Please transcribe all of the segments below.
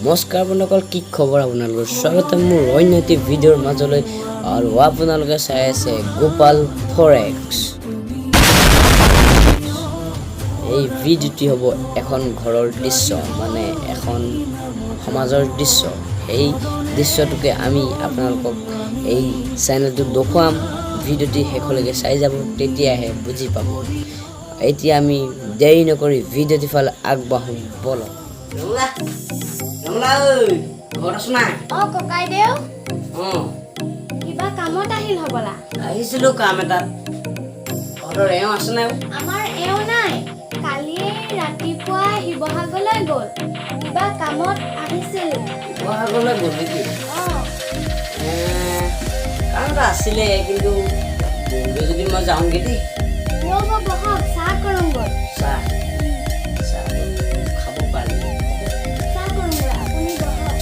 নমস্কাৰ বন্ধুসকল, কি খবৰ আপোনালোকৰ? স্বাগতম মোৰ অন্য এটি ভিডিঅ'ৰ মাজলৈ। আৰু আপোনালোকে চাই আছে গোপাল ফৰেক্স। এই ভিডিঅ'টি হ'ব এখন ঘৰৰ দৃশ্য, মানে এখন সমাজৰ দৃশ্য। সেই দৃশ্যটোকে আমি আপোনালোকক এই চেনেলটোত দেখুৱাম। ভিডিঅ'টি শেষলৈকে চাই যাব, তেতিয়াহে বুজি পাব। এতিয়া আমি দেৰি নকৰি ভিডিঅ'টি ফালে আগবাঢ়ো, বলক। ককাইদেউ কিবা কামত আহিল হবলা? আহিছিলো কাম এটাত। ঘৰৰ এওঁ আছে নাই? আমাৰ এওঁ নাই, কালিয়ে ৰাতিপুৱা শিৱসাগৰলৈ গ'ল, কিবা কামত আহিছিল। শিৱসাগৰলৈ গ'ল নেকি? কাম এটা আছিলে, কিন্তু যদি মই যাওঁগে দেই। ৰ'ব, বহক, চাহ কৰোঁগৈ। চাহ খাব পাৰি? চাহ কৰোঁগৈ, আপুনি বহক।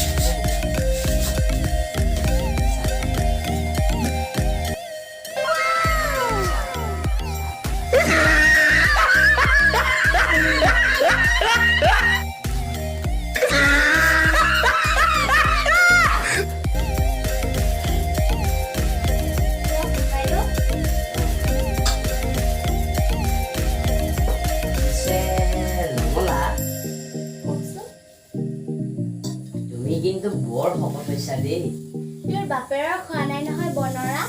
তুমি কিন্তু বৰ শকত হৈছা দেই। তোৰ বাপেৰৰ খোৱা নাই নহয় বনৰা।